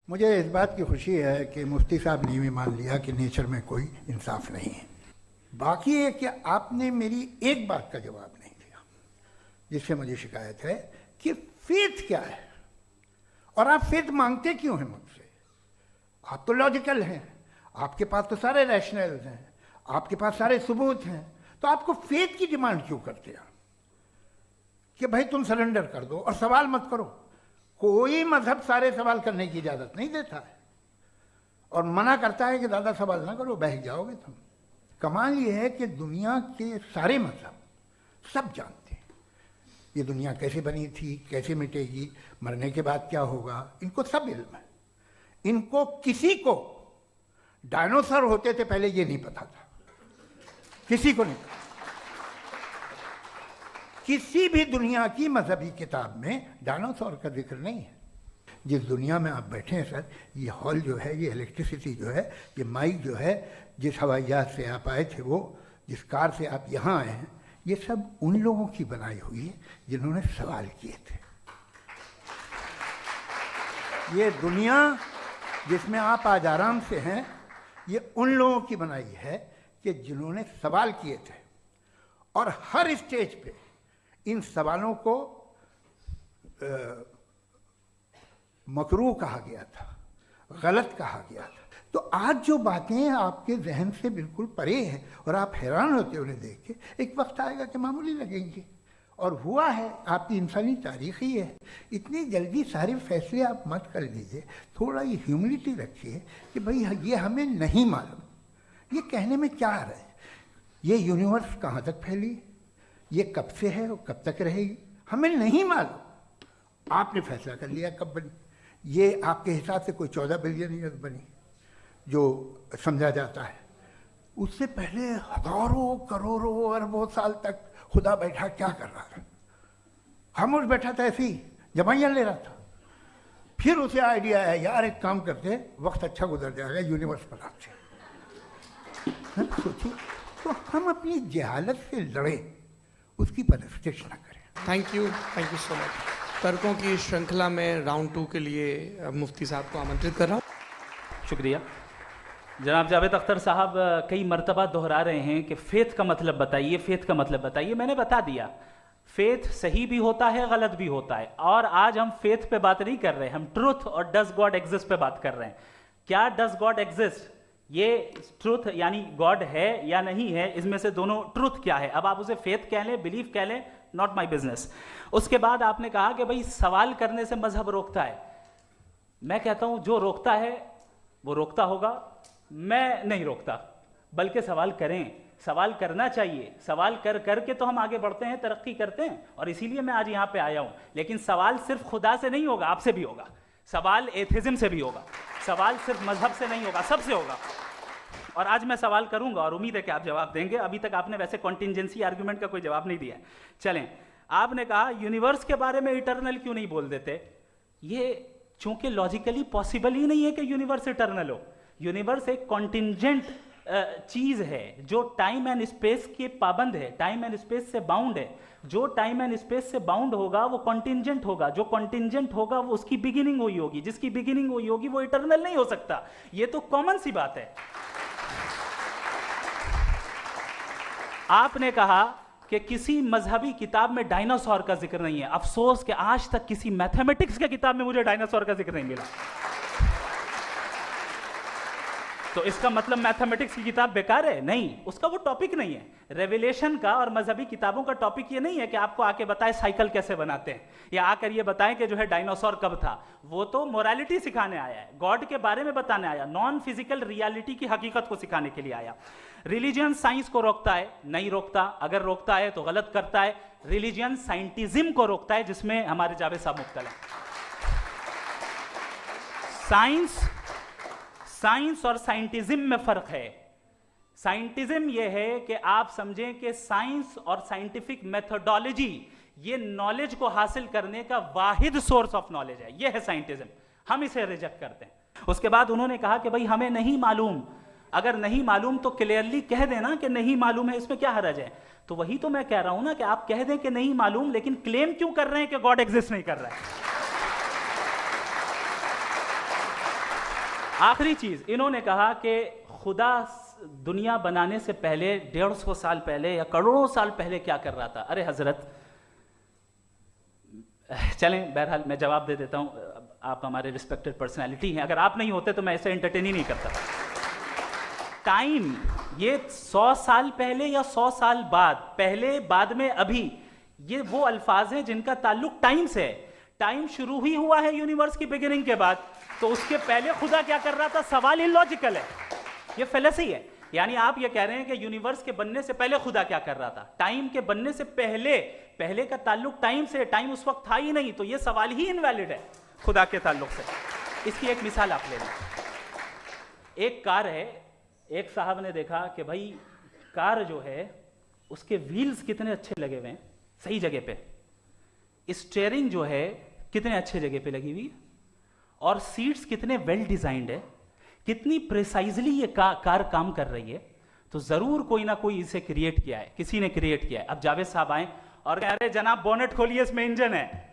मुझे इस बात की खुशी है कि मुफ्ती साहब ने भी मान लिया कि नेचर में कोई इंसाफ नहीं है। बाकी है कि आपने मेरी एक बात का जवाब नहीं दिया, जिससे मुझे शिकायत है कि फेथ क्या है और आप फेथ मांगते क्यों हैं मुझसे। आप तो लॉजिकल हैं, आपके पास तो सारे रैशनल्स हैं, आपके पास सारे सबूत हैं, तो आपको फेथ की डिमांड क्यों करते हैं कि भाई तुम सरेंडर कर दो और सवाल मत करो। कोई मजहब सारे सवाल करने की इजाजत नहीं देता है और मना करता है कि ज़्यादा सवाल ना करो, बह जाओगे तुम। कमाल ये है कि दुनिया के सारे मजहब सब जानते हैं ये दुनिया कैसे बनी थी, कैसे मिटेगी, मरने के बाद क्या होगा, इनको सब इल्म है। इनको किसी को डायनासोर होते थे पहले ये नहीं पता था, किसी को नहीं पता। किसी भी दुनिया की मजहबी किताब में डायनासोर का जिक्र नहीं है। जिस दुनिया में आप बैठे हैं सर, ये हॉल जो है, ये इलेक्ट्रिसिटी जो है, ये माइक जो है, जिस हवाई जहाज से आप आए थे, वो जिस कार से आप यहाँ आए हैं, ये सब उन लोगों की बनाई हुई है जिन्होंने सवाल किए थे। ये दुनिया जिसमें आप आज आराम से हैं, ये उन लोगों की बनाई है कि जिन्होंने सवाल किए थे और हर स्टेज पे इन सवालों को मकरूह कहा गया था, गलत कहा गया था। तो आज जो बातें आपके जहन से बिल्कुल परे हैं और आप हैरान होते उन्हें देख के, एक वक्त आएगा कि मामूली लगेंगे। और हुआ है, आपकी इंसानी तारीख ही है। इतनी जल्दी सारे फैसले आप मत कर लीजिए, थोड़ा ये ह्यूमिलिटी रखिए कि भाई ये हमें नहीं मालूम। ये कहने में क्या आ रहा है, ये यूनिवर्स कहाँ तक फैली, ये कब से है और कब तक रहेगी, हमें नहीं मालूम। आपने फैसला कर लिया कब बनी। ये आपके हिसाब से कोई 14 बिलियन ईयर बनी जो समझा जाता है। उससे पहले हजारों करोड़ों अरबों साल तक खुदा बैठा क्या कर रहा था, खामोश बैठा था, ऐसे ही जमाइयाँ ले रहा था। फिर उसे आइडिया आया, यार एक काम करते, वक्त अच्छा गुजर जाएगा, यूनिवर्स बनाते। सोचिए, तो हम अपनी जहालत से लड़े, उसकी परस्तिश न करें। Thank you so much. तर्कों की श्रृंखला में राउंड 2 के लिए मुफ्ती साहब को आमंत्रित कर रहा हूँ। शुक्रिया। जनाब जावेद अख्तर साहब कई मरतबा दोहरा रहे हैं कि फेथ का मतलब बताइए, फेथ का मतलब बताइए। मैंने बता दिया, फेथ सही भी होता है, गलत भी होता है। और आज हम फेथ पे बात नहीं कर रहे, हम ट्रुथ और डज गॉड एग्जिस्ट पे बात कर रहे हैं। क्या डज गॉड एग्जिस्ट, ये ट्रुथ यानी गॉड है या नहीं है, इसमें से दोनों ट्रुथ क्या है। अब आप उसे फेथ कह लें, बिलीफ कह लें, नॉट माई बिजनेस। उसके बाद आपने कहा कि भाई सवाल करने से मजहब रोकता है। मैं कहता हूं जो रोकता है वो रोकता होगा, मैं नहीं रोकता। बल्कि सवाल करें, सवाल करना चाहिए। सवाल कर करके तो हम आगे बढ़ते हैं, तरक्की करते हैं, और इसीलिए मैं आज यहां पे आया हूं। लेकिन सवाल सिर्फ खुदा से नहीं होगा, आपसे भी होगा। सवाल एथिज्म से भी होगा, सवाल सिर्फ मजहब से नहीं होगा, सबसे होगा। और आज मैं सवाल करूंगा और उम्मीद है कि आप जवाब देंगे। अभी तक आपने वैसे कॉन्टिंजेंसी आर्गुमेंट का कोई जवाब नहीं दिया। चलें, आपने कहा यूनिवर्स के बारे में इटर्नल क्यों नहीं बोल देते। ये चूंकि लॉजिकली पॉसिबल ही नहीं है कि यूनिवर्स इटर्नल हो। यूनिवर्स एक कॉन्टिंजेंट चीज है जो टाइम एंड स्पेस के पाबंद है, टाइम एंड स्पेस से बाउंड है। जो टाइम एंड स्पेस से बाउंड होगा वो कॉन्टिंजेंट होगा, जो कॉन्टिंजेंट होगा वो उसकी बिगिनिंग हुई होगी, जिसकी बिगिनिंग हुई होगी वो इटर्नल नहीं हो सकता। ये तो कॉमन सी बात है। आपने कहा कि किसी मजहबी किताब में डायनासोर का जिक्र नहीं है। अफसोस कि आज तक किसी मैथमेटिक्स की किताब में मुझे डायनासोर का जिक्र नहीं मिला। तो इसका मतलब मैथमेटिक्स की किताब बेकार है? नहीं, उसका वो टॉपिक नहीं है। रेवलेशन का और मजहबी किताबों का टॉपिक ये नहीं है कि आपको आके बताए साइकिल कैसे बनाते हैं, या आकर ये बताएं कि जो है डायनासोर कब था। वो तो मोरालिटी सिखाने आया है, गॉड के बारे में बताने आया, नॉन फिजिकल रियलिटी की हकीकत को सिखाने के लिए आया। रिलीजियन साइंस को रोकता है? नहीं रोकता। अगर रोकता है तो गलत करता है। रिलीजियन साइंटिज्म को रोकता है, जिसमें हमारे जावेद साहब मुब्तला हैं। साइंस और साइंटिज्म में फर्क है। साइंटिज्म यह है कि आप समझें कि साइंस और साइंटिफिक मेथोडोलॉजी ये नॉलेज को हासिल करने का वाहिद सोर्स ऑफ नॉलेज है। यह है साइंटिज्म। हम इसे रिजेक्ट करते हैं। उसके बाद उन्होंने कहा कि भाई हमें नहीं मालूम। अगर नहीं मालूम तो क्लियरली कह देना कि नहीं मालूम है, इसमें क्या हर्ज है। तो वही तो मैं कह रहा हूं ना कि आप कह दें कि नहीं मालूम, लेकिन क्लेम क्यों कर रहे हैं कि गॉड एग्जिस्ट नहीं कर रहा है। आखिरी चीज, इन्होंने कहा कि खुदा दुनिया बनाने से पहले 150 साल पहले या करोड़ों साल पहले क्या कर रहा था। अरे हजरत, चलें, बहरहाल मैं जवाब दे देता हूं, आप हमारे रिस्पेक्टेड पर्सनालिटी हैं, अगर आप नहीं होते तो मैं ऐसे एंटरटेन ही नहीं करता। टाइम, ये 100 साल पहले या 100 साल बाद, पहले बाद में अभी, ये वो अल्फाज हैं जिनका ताल्लुक टाइम से है। टाइम शुरू ही हुआ है यूनिवर्स की बिगिनिंग के बाद, तो उसके पहले खुदा क्या कर रहा था? सवाल इलॉजिकल है, ये फेलसी है। यानी आप ये कह रहे हैं कि यूनिवर्स के बनने से पहले खुदा क्या कर रहा था? टाइम के बनने से पहले, पहले का ताल्लुक टाइम से, टाइम उस वक्त था ही नहीं, तो ये सवाल ही इनवैलिड है खुदा के ताल्लुक से। इसकी एक मिसाल आप ले लें। एक कार है, एक साहब ने देखा कि भाई कार जो है उसके व्हील्स कितने अच्छे लगे हुए हैं, सही जगह पे, स्टीयरिंग जो है कितने अच्छे जगह पे लगी हुई, और सीट्स कितने वेल डिजाइंड है, कितनी प्रिसाइजली ये कार काम कर रही है, तो जरूर कोई ना कोई इसे क्रिएट किया है, किसी ने क्रिएट किया है। अब जावेद साहब आए और कह रहे जनाब बोनेट खोलिए, इसमें इंजन है।